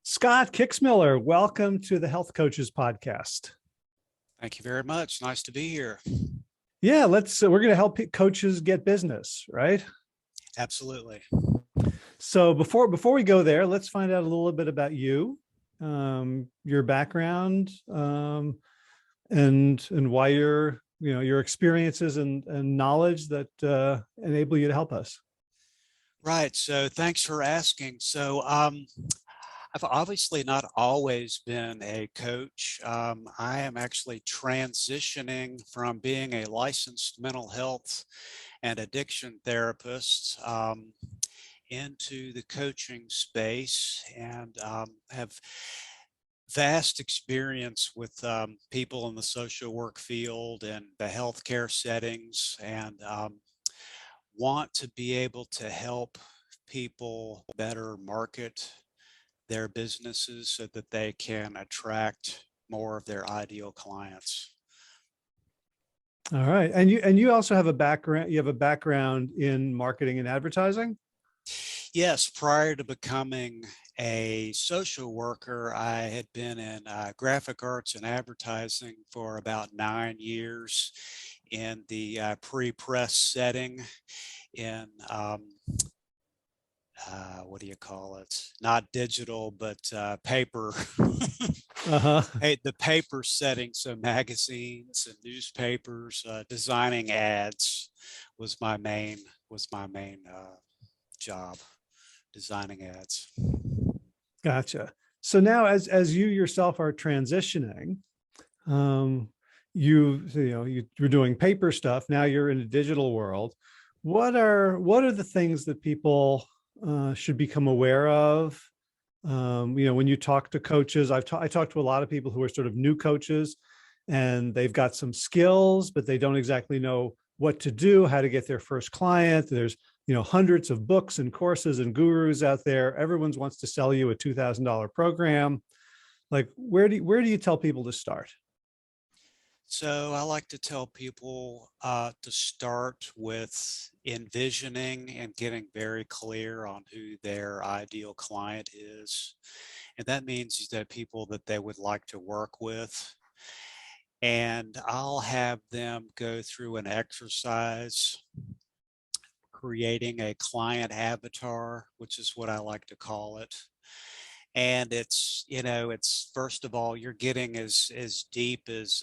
Scott Kixmiller, welcome to the Health Coaches Podcast. Thank you very much. Nice to be here. Yeah, we're going to help coaches get business, right? Absolutely. So before we go there, let's find out a little bit about you, your background, and why your experiences and knowledge that enable you to help us. Right. So thanks for asking. I've obviously not always been a coach. I am actually transitioning from being a licensed mental health and addiction therapist into the coaching space, and have vast experience with people in the social work field and the healthcare settings, and want to be able to help people better market their businesses so that they can attract more of their ideal clients. All right. And you also have a background, in marketing and advertising? Yes, prior to becoming a social worker, I had been in graphic arts and advertising for about 9 years in the pre-press setting in what do you call it? Not digital, but paper. Hey, the paper setting, so magazines and newspapers, designing ads was my main job, designing ads. Gotcha. So now, as you yourself are transitioning, you're doing paper stuff. Now you're in a digital world. What are the things that people should become aware of? When you talk to coaches, I talked to a lot of people who are sort of new coaches, and they've got some skills, but they don't exactly know what to do, how to get their first client. There's hundreds of books and courses and gurus out there. Everyone wants to sell you a $2,000 program. Like, where do you tell people to start? So I like to tell people to start with envisioning and getting very clear on who their ideal client is. And that means that people that they would like to work with. And I'll have them go through an exercise creating a client avatar, which is what I like to call it. And it's first of all, you're getting as deep as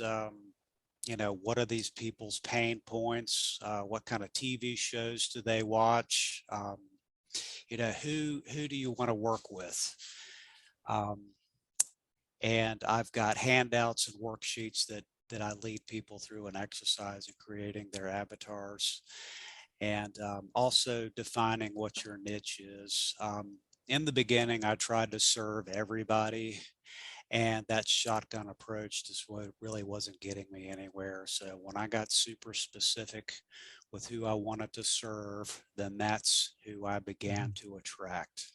what are these people's pain points? What kind of TV shows do they watch? Who do you want to work with? And I've got handouts and worksheets that I lead people through an exercise in creating their avatars, and also defining what your niche is. In the beginning, I tried to serve everybody, and that shotgun approach just really wasn't getting me anywhere. So when I got super specific with who I wanted to serve, then that's who I began to attract.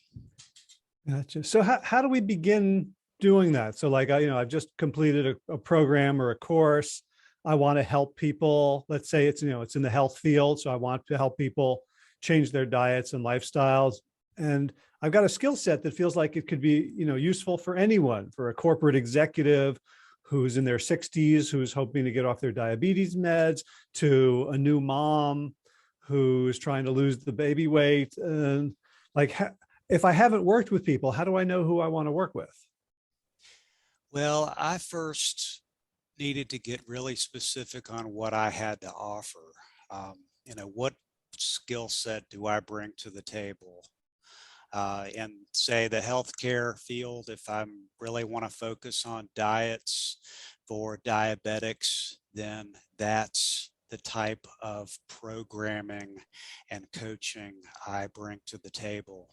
Gotcha. So how do we begin doing that? So like, I've just completed a program or a course. I want to help people. Let's say it's in the health field. So I want to help people change their diets and lifestyles. And I've got a skill set that feels like it could be, useful for anyone, for a corporate executive who's in their 60s, who's hoping to get off their diabetes meds, to a new mom who's trying to lose the baby weight. And like, if I haven't worked with people, how do I know who I want to work with? Well, I first needed to get really specific on what I had to offer. What skill set do I bring to the table? In say the healthcare field, if I really want to focus on diets for diabetics, then that's the type of programming and coaching I bring to the table.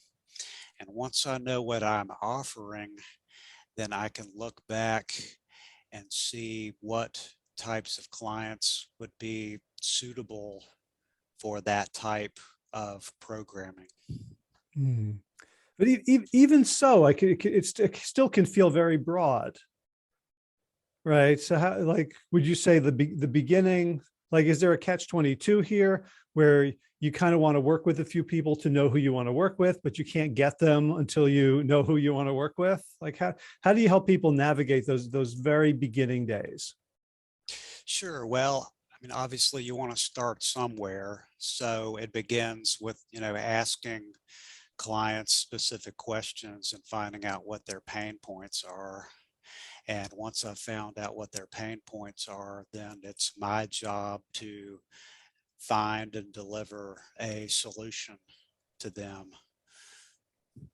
And once I know what I'm offering, then I can look back and see what types of clients would be suitable for that type of programming. Hmm. But even so, it still can feel very broad, right? So how, like, would you say the beginning, like, is there a catch-22 here? where you kind of want to work with a few people to know who you want to work with, but you can't get them until you know who you want to work with? Like how do you help people navigate those very beginning days? Sure. Well, I mean, obviously you want to start somewhere. So it begins with, asking clients specific questions and finding out what their pain points are. And once I've found out what their pain points are, then it's my job to find and deliver a solution to them.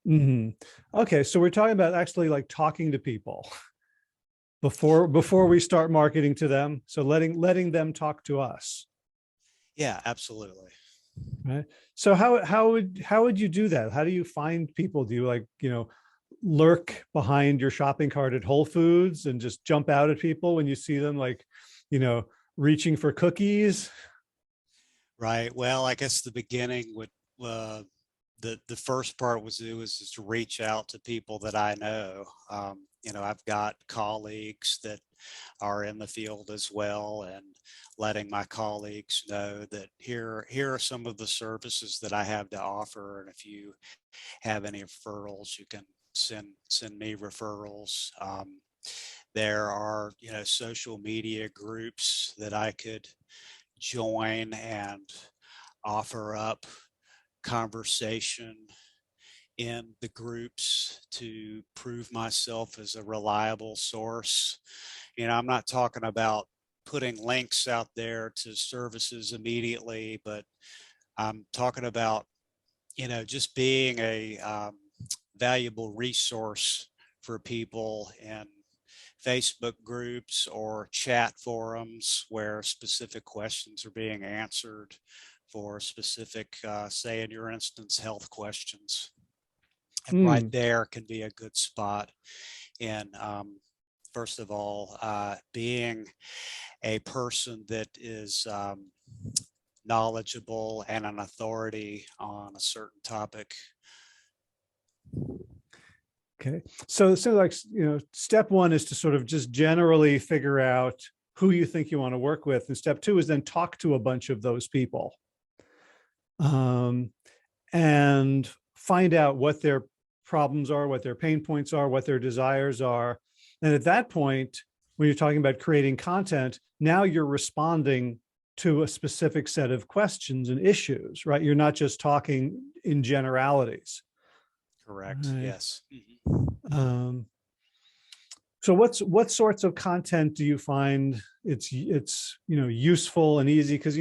Hmm. Okay, so we're talking about actually like talking to people before we start marketing to them. So letting them talk to us. Yeah, absolutely. Right. So how would you do that? How do you find people? Do you like, lurk behind your shopping cart at Whole Foods and just jump out at people when you see them like, you know, reaching for cookies? Right. Well, I guess the beginning would, uh, the first part was it was just to reach out to people that I know. I've got colleagues that are in the field as well, and letting my colleagues know that here are some of the services that I have to offer, and if you have any referrals, you can send me referrals. There are, social media groups that I could join and offer up conversation in the groups to prove myself as a reliable source. I'm not talking about putting links out there to services immediately, but I'm talking about, just being a valuable resource for people in Facebook groups or chat forums where specific questions are being answered for specific, say in your instance, health questions. And right Hmm. there can be a good spot in, first of all, being a person that is knowledgeable and an authority on a certain topic. Okay. So like, step one is to sort of just generally figure out who you think you want to work with. And step two is then talk to a bunch of those people. And find out what their problems are, what their pain points are, what their desires are. And at that point, when you're talking about creating content, now you're responding to a specific set of questions and issues, right? You're not just talking in generalities. Correct. Right. Yes. Mhm. Um, so what sorts of content do you find it's useful and easy? Because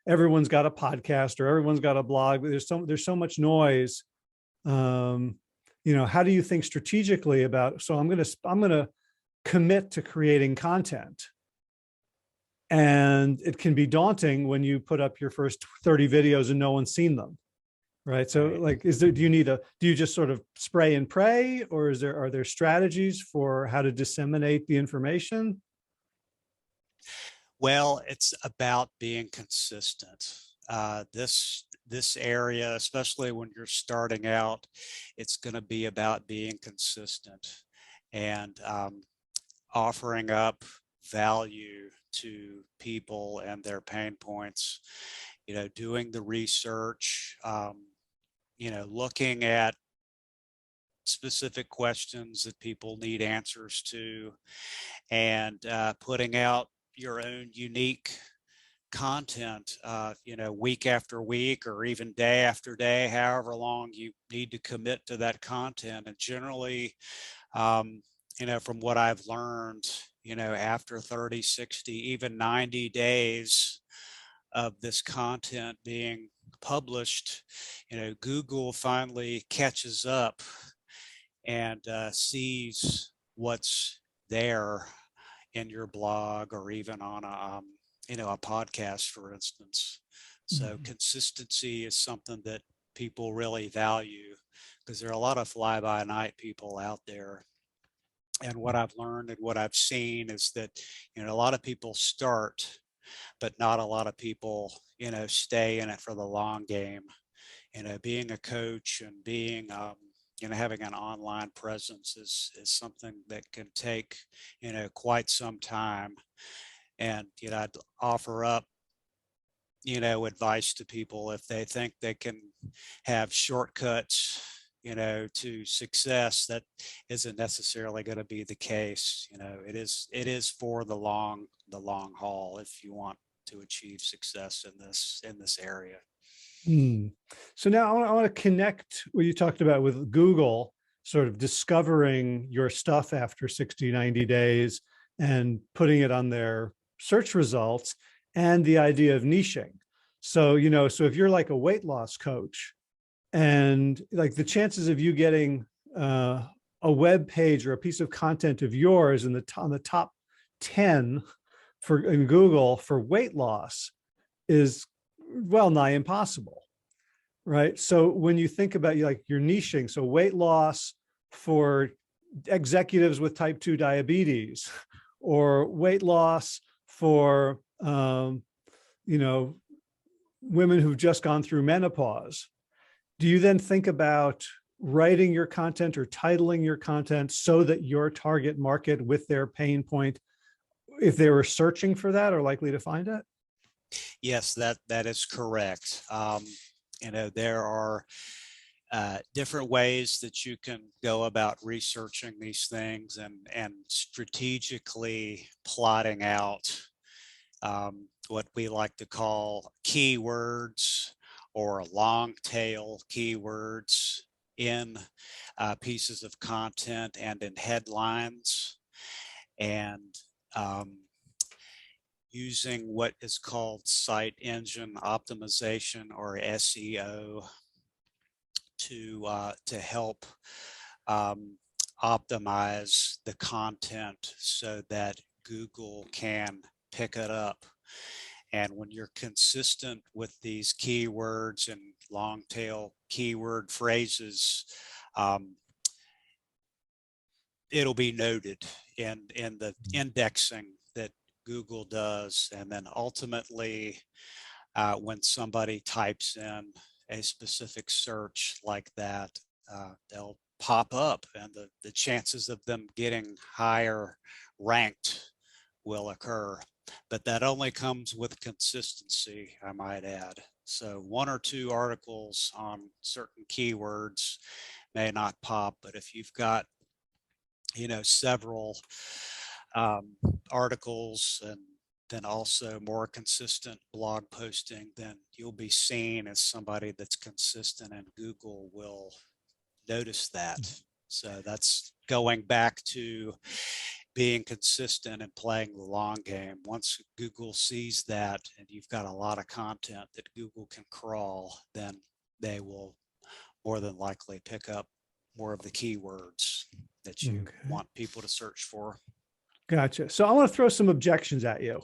everyone's got a podcast or everyone's got a blog, but there's so much noise. um, how do you think strategically about, so I'm gonna commit to creating content, and it can be daunting when you put up your first 30 videos and no one's seen them, right? So Right. like, do you just sort of spray and pray, or are there strategies for how to disseminate the information? Well, it's about being consistent. This area, especially when you're starting out, it's going to be about being consistent and offering up value to people and their pain points. Doing the research, looking at specific questions that people need answers to, and putting out your own unique content, week after week or even day after day, however long you need to commit to that content. And generally, from what I've learned, after 30, 60, even 90 days of this content being published, Google finally catches up and sees what's there in your blog or even on a podcast, for instance. So Mhm. consistency is something that people really value because there are a lot of fly by night people out there. And what I've learned and what I've seen is that, a lot of people start, but not a lot of people, stay in it for the long game. Being a coach and being, having an online presence is something that can take, quite some time. And, I'd offer up, advice to people if they think they can have shortcuts, to success. That isn't necessarily going to be the case. It is for the long haul if you want to achieve success in this area. Hmm. So now I want to connect what you talked about with Google, sort of discovering your stuff after 60, 90 days and putting it on their search results, and the idea of niching. So, so if you're like a weight loss coach, and like the chances of you getting a web page or a piece of content of yours on the top 10 in Google for weight loss is well nigh impossible, right? So when you think about like your niching, so weight loss for executives with type 2 diabetes, or weight loss for women who've just gone through menopause, do you then think about writing your content or titling your content so that your target market with their pain point, if they were searching for that, are likely to find it? Yes, that is correct. There are different ways that you can go about researching these things and strategically plotting out what we like to call keywords or long tail keywords in pieces of content and in headlines, and using what is called site engine optimization, or SEO, to help optimize the content so that Google can pick it up. And when you're consistent with these keywords and long tail keyword phrases, it'll be noted in the indexing that Google does. And then ultimately, when somebody types in a specific search like that, they'll pop up, and the chances of them getting higher ranked will occur. But that only comes with consistency, I might add. So one or two articles on certain keywords may not pop, but if you've got, several articles and then also more consistent blog posting, then you'll be seen as somebody that's consistent, and Google will notice that. So that's going back to being consistent and playing the long game. Once Google sees that and you've got a lot of content that Google can crawl, then they will more than likely pick up more of the keywords that you want people to search for. Gotcha. So I want to throw some objections at you.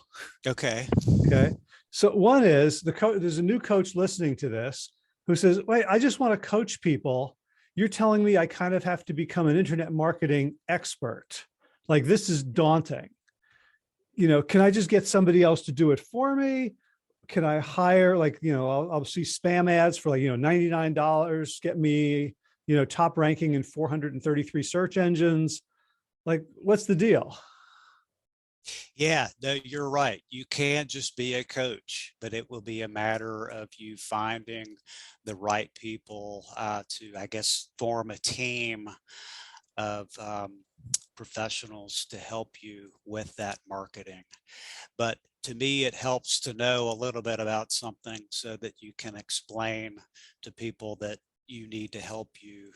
Okay. Okay. So one is there's a new coach listening to this who says, wait, I just want to coach people. You're telling me I kind of have to become an internet marketing expert. Like, this is daunting. Can I just get somebody else to do it for me? Can I hire, I'll see spam ads for $99, get me, top ranking in 433 search engines. Like, what's the deal? Yeah, no, you're right. You can just be a coach, but it will be a matter of you finding the right people to, I guess, form a team of professionals to help you with that marketing. But to me, it helps to know a little bit about something so that you can explain to people that you need to help you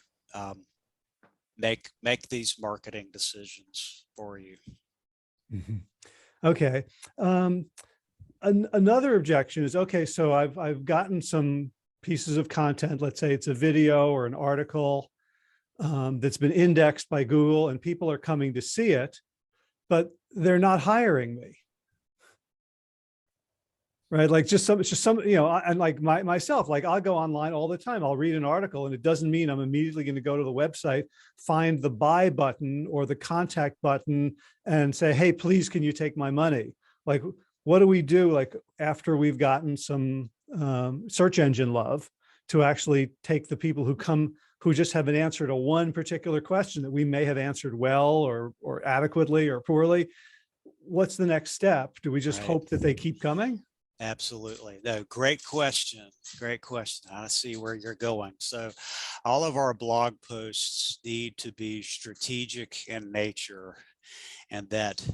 make these marketing decisions for you. Mm-hmm. Okay. Another objection is, okay, so I've gotten some pieces of content. Let's say it's a video or an article that's been indexed by Google, and people are coming to see it, but they're not hiring me. Right. Like it's just some, and like myself, like I'll go online all the time. I'll read an article, and it doesn't mean I'm immediately going to go to the website, find the buy button or the contact button and say, hey, please, can you take my money? Like, what do we do? Like, after we've gotten some search engine love, to actually take the people who just haven't answered a one particular question that we may have answered well or adequately or poorly. What's the next step? Do we just hope that they keep coming? Absolutely. No, great question. Great question. I see where you're going. So all of our blog posts need to be strategic in nature, and that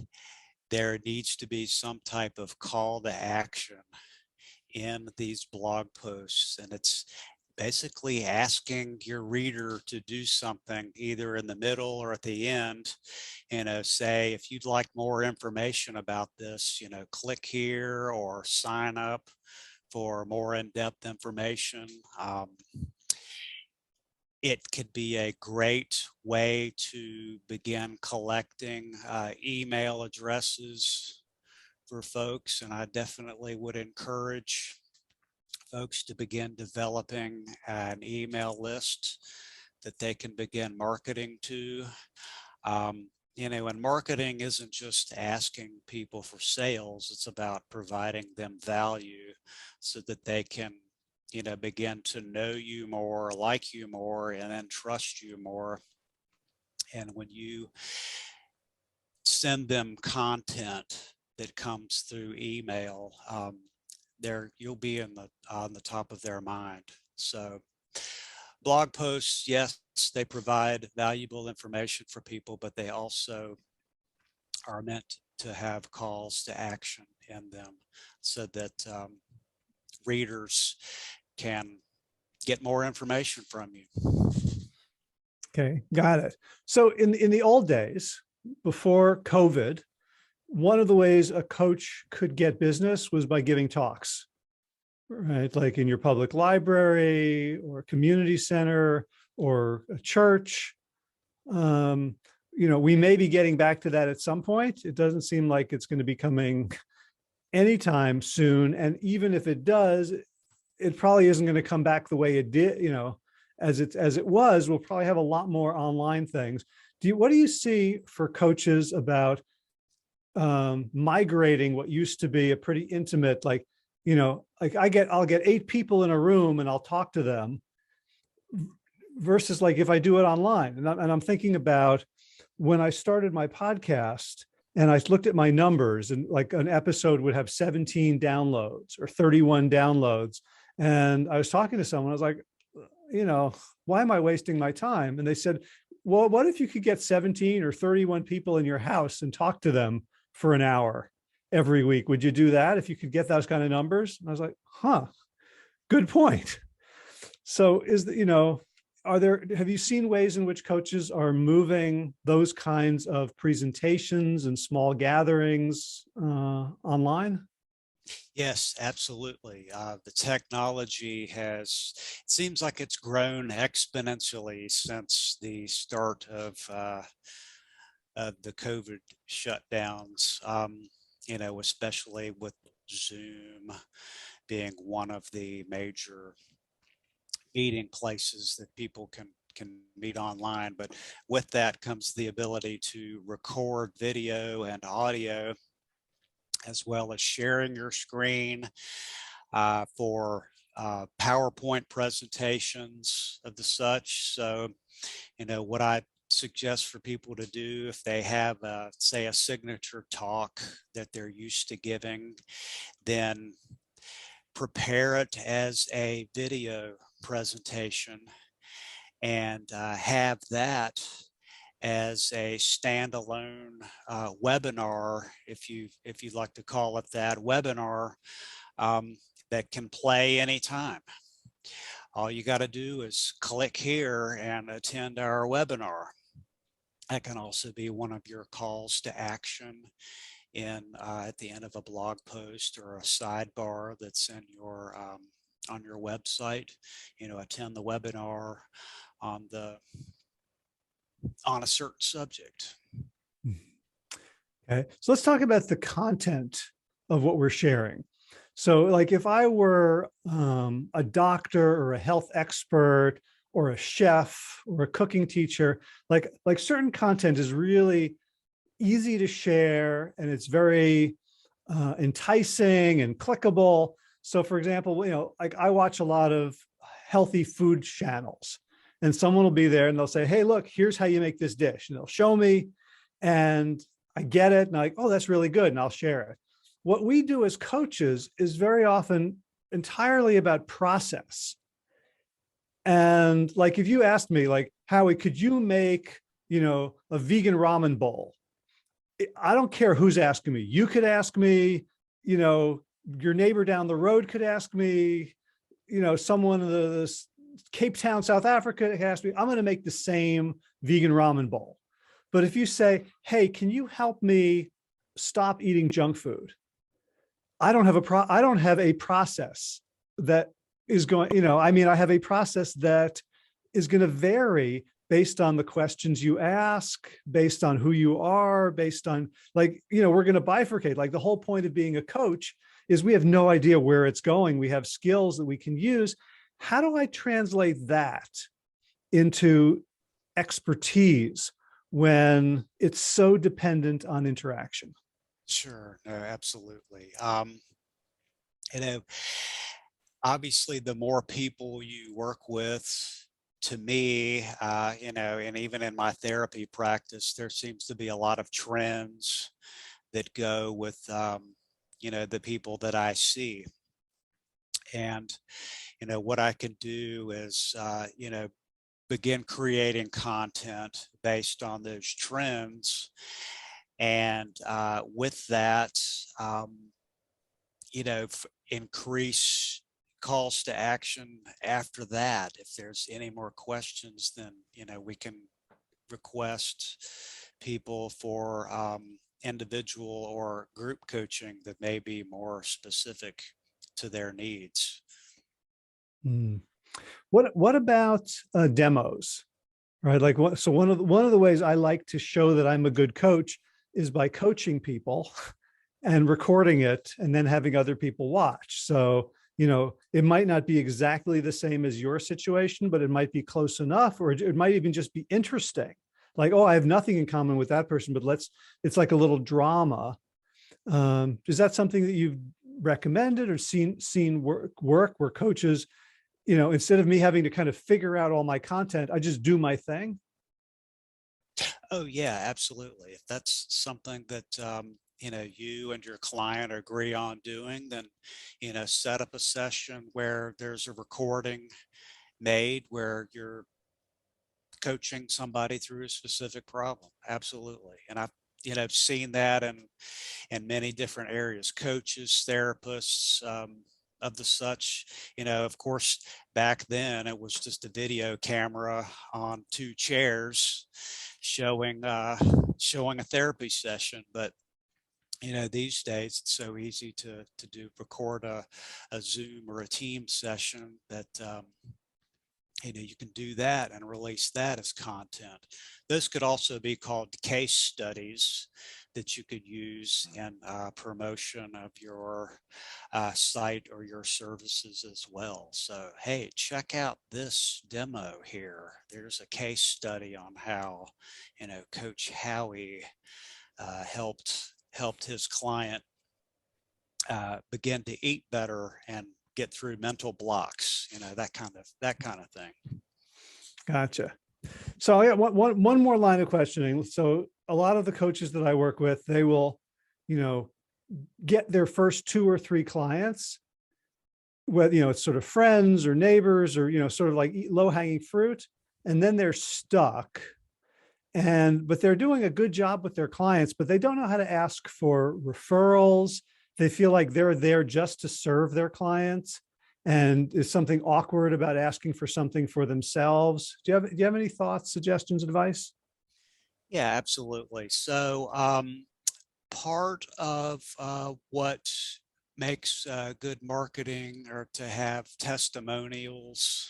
there needs to be some type of call to action in these blog posts. And it's basically asking your reader to do something either in the middle or at the end. Say, if you'd like more information about this, click here or sign up for more in-depth information. It could be a great way to begin collecting email addresses for folks, and I definitely would encourage folks to begin developing an email list that they can begin marketing to. And marketing isn't just asking people for sales, it's about providing them value so that they can, begin to know you more, like you more, and then trust you more. And when you send them content that comes through email, you'll be on the top of their mind. So blog posts, yes, they provide valuable information for people, but they also are meant to have calls to action in them so that readers can get more information from you. Okay, got it. So in the old days, before COVID, one of the ways a coach could get business was by giving talks, right? Like in your public library or community center or a church. We may be getting back to that at some point. It doesn't seem like it's going to be coming anytime soon. And even if it does, it probably isn't going to come back the way it did, as it was. We'll probably have a lot more online things. What do you see for coaches about migrating what used to be a pretty intimate, like I'll get 8 people in a room and I'll talk to them, versus like if I do it online. And I'm thinking about when I started my podcast and I looked at my numbers, and like an episode would have 17 downloads or 31 downloads. And I was talking to someone, I was like, why am I wasting my time? And they said, well, what if you could get 17 or 31 people in your house and talk to them for an hour every week? Would you do that if you could get those kind of numbers? And I was like, good point. So have you seen ways in which coaches are moving those kinds of presentations and small gatherings online? Yes, absolutely. The technology it seems like it's grown exponentially since the start of the COVID shutdowns, especially with Zoom being one of the major meeting places that people can meet online. But with that comes the ability to record video and audio, as well as sharing your screen for PowerPoint presentations of the such. So, what I suggest for people to do if they have, say, a signature talk that they're used to giving, then prepare it as a video presentation and have that as a standalone webinar, if you'd like to call it that, webinar that can play anytime. All you got to do is click here and attend our webinar. That can also be one of your calls to action at the end of a blog post or a sidebar that's in your on your website. Attend the webinar on a certain subject. Okay, so let's talk about the content of what we're sharing. So like if I were a doctor or a health expert or a chef or a cooking teacher, like certain content is really easy to share and it's very enticing and clickable. So for example, like I watch a lot of healthy food channels, and someone will be there and they'll say, hey, look, here's how you make this dish. And they'll show me and I get it. And I'm like, oh, that's really good. And I'll share it. what we do as coaches is very often entirely about process. And like, if you asked me, like, Howie, could you make, a vegan ramen bowl? I don't care who's asking me. You could ask me, your neighbor down the road could ask me, someone in the Cape Town, South Africa could ask me. I'm going to make the same vegan ramen bowl. But if you say, hey, can you help me stop eating junk food? I don't have a process that is going, I have a process that is going to vary based on the questions you ask, based on who you are, based on, like, we're going to bifurcate. Like, the whole point of being a coach is we have no idea where it's going. We have skills that we can use. How do I translate that into expertise when it's so dependent on interaction? Sure. No, absolutely. You know, obviously, the more people you work with, to me, and even in my therapy practice, there seems to be a lot of trends that go with, the people that I see. And, what I can do is, begin creating content based on those trends. And with that, increase calls to action after that. If there's any more questions, then, we can request people for individual or group coaching that may be more specific to their needs. Hmm. What about demos? Right? Like, so one of the ways I like to show that I'm a good coach is by coaching people and recording it and then having other people watch. So, it might not be exactly the same as your situation, but it might be close enough, or it might even just be interesting. Like, oh, I have nothing in common with that person, but it's like a little drama. Is that something that you've recommended or seen work where coaches, instead of me having to kind of figure out all my content, I just do my thing? Oh yeah, absolutely. If that's something that you and your client agree on doing, then set up a session where there's a recording made where you're coaching somebody through a specific problem. Absolutely. And I've seen that in many different areas, coaches, therapists, of the such. Of course, back then it was just a video camera on two chairs showing a therapy session. But these days it's so easy to record a Zoom or a team session that you can do that and release that as content. Those could also be called case studies that you could use in promotion of your site or your services as well. So, hey, check out this demo here. There's a case study on how, Coach Howie helped his client begin to eat better and get through mental blocks, that kind of thing. Gotcha. So I got one more line of questioning. So a lot of the coaches that I work with, they will, get their first 2 or 3 clients, whether, it's sort of friends or neighbors or, sort of like low hanging fruit. And then they're stuck. But they're doing a good job with their clients, but they don't know how to ask for referrals. They feel like they're there just to serve their clients. And is something awkward about asking for something for themselves? Do you have any thoughts, suggestions, advice? Yeah, absolutely. So part of what makes good marketing are to have testimonials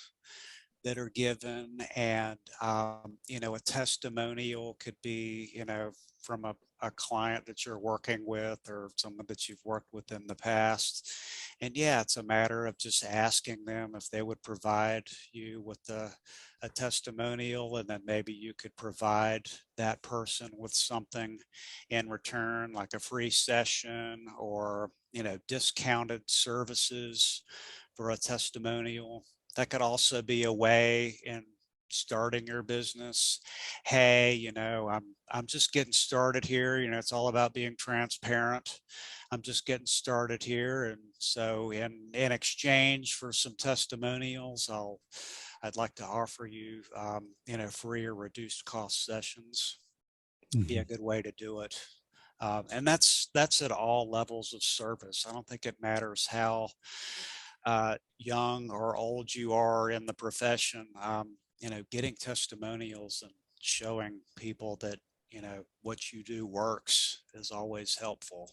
that are given. And a testimonial could be from a client that you're working with or someone that you've worked with in the past. And yeah, it's a matter of just asking them if they would provide you with a testimonial, and then maybe you could provide that person with something in return, like a free session or discounted services for a testimonial. That could also be a way in starting your business. Hey, I'm just getting started here. It's all about being transparent. I'm just getting started here. And so in exchange for some testimonials, I'd like to offer you, free or reduced cost sessions. Be a good way to do it. And that's at all levels of service. I don't think it matters how young or old you are in the profession. Getting testimonials and showing people that, what you do works is always helpful.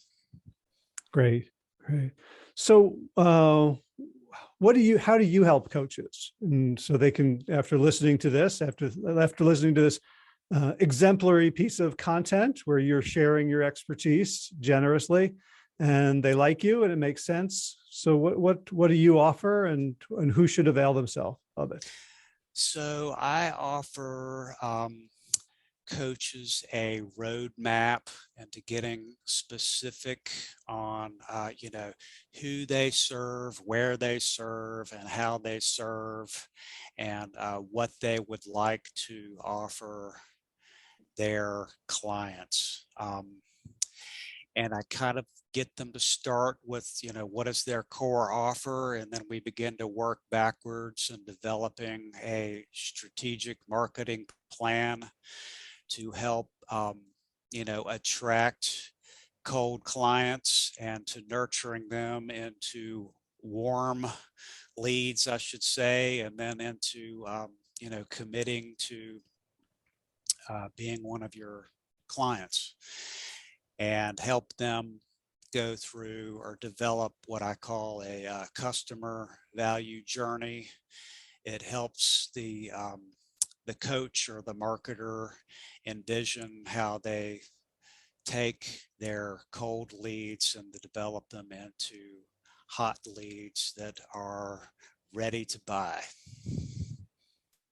Great, great. So, how do you help coaches? And so they can, after listening to this, exemplary piece of content where you're sharing your expertise generously, and they like you and it makes sense. So what do you offer, and who should avail themselves of it? So I offer coaches a roadmap into getting specific on, who they serve, where they serve, and how they serve, and what they would like to offer their clients. And I kind of get them to start with, what is their core offer? And then we begin to work backwards in developing a strategic marketing plan to help, attract cold clients and to nurturing them into warm leads, I should say, and then into, committing to being one of your clients, and help them go through or develop what I call a customer value journey. It helps the coach or the marketer envision how they take their cold leads and to develop them into hot leads that are ready to buy.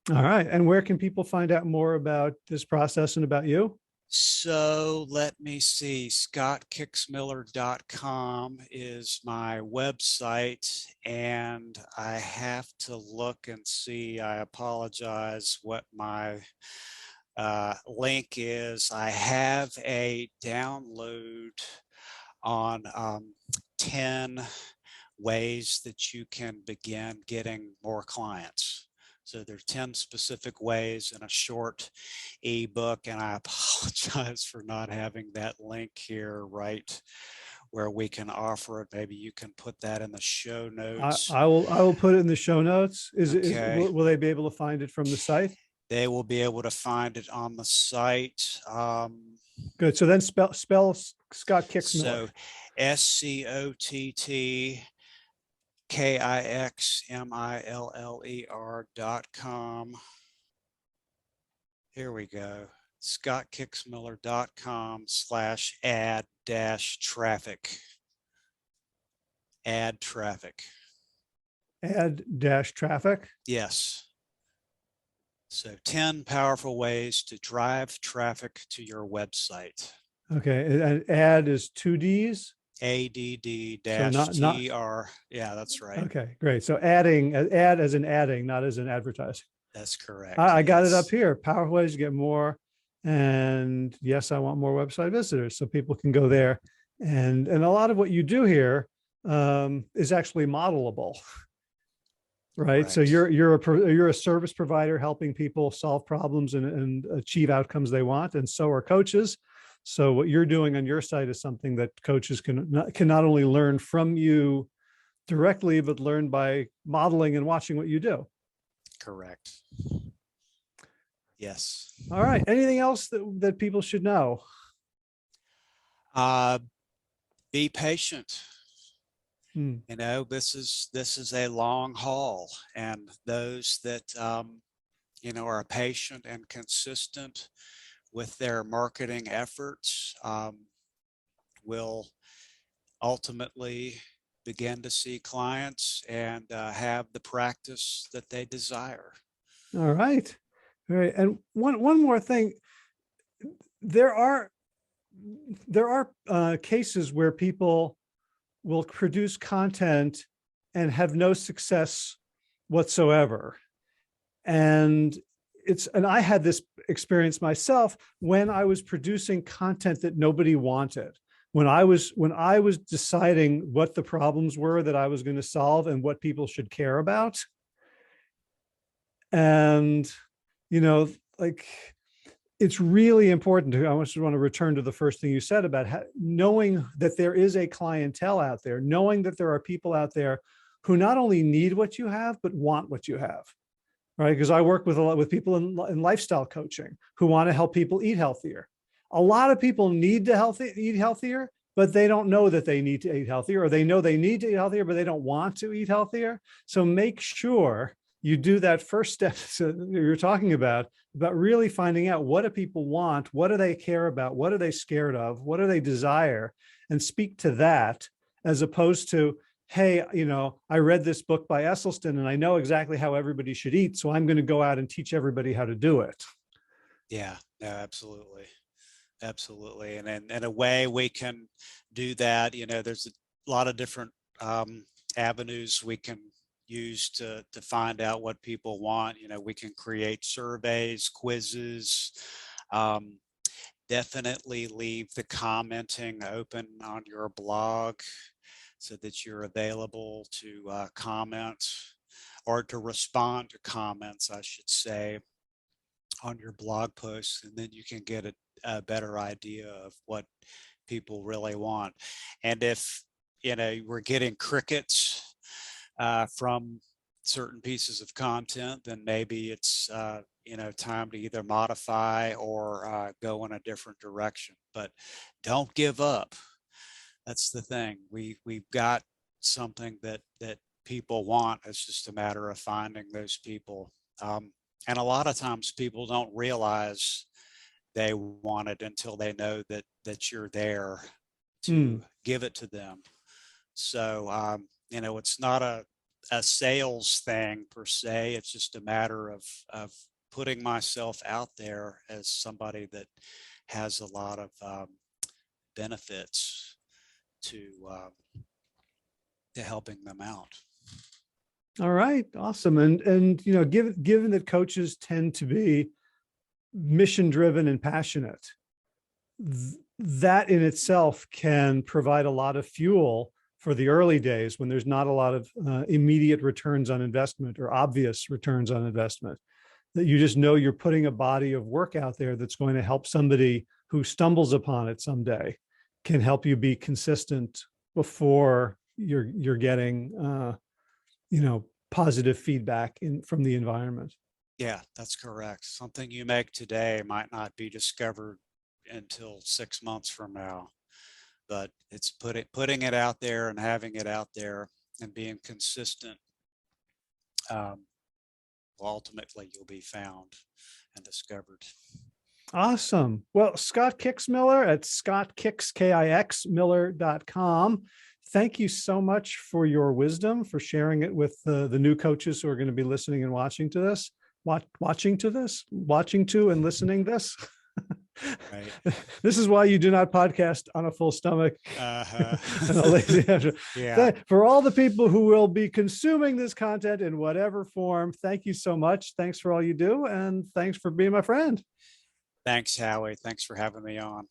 All right. And where can people find out more about this process and about you? So let me see, scottkixmiller.com is my website, and I have to look and see, I apologize, what my link is. I have a download on 10 ways that you can begin getting more clients. So there are 10 specific ways in a short ebook, and I apologize for not having that link here right where we can offer it. Maybe you can put that in the show notes. I will put it in the show notes. Okay. Will they be able to find it from the site? They will be able to find it on the site. Good. So then spell Scott Kixmiller. So SCOTTKIXMILLER.com. Here we go. ScottKixmiller.com/add-traffic. Add traffic. Add-traffic. Yes. So 10 powerful ways to drive traffic to your website. Okay. And add is 2 Ds. ADD-TR. Yeah, that's right. Okay, great. So add as in adding, not as in advertising. That's correct. I got it up here. Powerful ways to get more. And yes, I want more website visitors, so people can go there. And a lot of what you do here is actually modelable, right? Correct. So you're a service provider helping people solve problems and achieve outcomes they want, and so are coaches. So what you're doing on your site is something that coaches can not only learn from you directly, but learn by modeling and watching what you do. Correct. Yes. All right. Anything else that people should know? Be patient. This is a long haul, and those that are patient and consistent with their marketing efforts will ultimately begin to see clients and have the practice that they desire. All right. All right. And one more thing, there are cases where people will produce content and have no success whatsoever. And and I had this experience myself when I was producing content that nobody wanted. When I was deciding what the problems were that I was going to solve and what people should care about. And, you know, like, it's really important to, I just want to return to the first thing you said about knowing that there is a clientele out there, knowing that there are people out there who not only need what you have, but want what you have, right? Because I work with a lot with people in lifestyle coaching who want to help people eat healthier. A lot of people need to eat healthier, but they don't know that they need to eat healthier, or they know they need to eat healthier, but they don't want to eat healthier. So make sure you do that first step you're talking about really finding out, what do people want? What do they care about? What are they scared of? What do they desire? And speak to that, as opposed to, hey, you know, I read this book by Esselstyn and I know exactly how everybody should eat, so I'm going to go out and teach everybody how to do it. Yeah, no, absolutely. Absolutely. And in a way we can do that. You know, there's a lot of different avenues we can use to find out what people want. You know, we can create surveys, quizzes, definitely leave the commenting open on your blog so that you're available to comment, or to respond to comments, I should say, on your blog posts, and then you can get a better idea of what people really want. And if, you know, we're getting crickets from certain pieces of content, then maybe it's you know, time to either modify or go in a different direction. But don't give up. That's the thing. We've got something that people want. It's just a matter of finding those people. And a lot of times people don't realize they want it until they know that you're there to give it to them. So, you know, it's not a sales thing per se. It's just a matter of putting myself out there as somebody that has a lot of benefits to helping them out. All right, awesome. And you know, given that coaches tend to be mission driven and passionate, that in itself can provide a lot of fuel for the early days when there's not a lot of immediate returns on investment or obvious returns on investment. That you just know you're putting a body of work out there that's going to help somebody who stumbles upon it someday, can help you be consistent before you're getting you know, positive feedback from the environment. Yeah, that's correct. Something you make today might not be discovered until 6 months from now, but it's putting it out there and having it out there and being consistent. Ultimately you'll be found and discovered. Awesome. Well, Scott Kixmiller at scottkixmiller.com. Thank you so much for your wisdom, for sharing it with the new coaches who are going to be listening and watching to this, watching to and listening this. Right. This is why you do not podcast on a full stomach. Uh-huh. And a lazy Yeah. For all the people who will be consuming this content in whatever form, thank you so much. Thanks for all you do. And thanks for being my friend. Thanks, Howie. Thanks for having me on.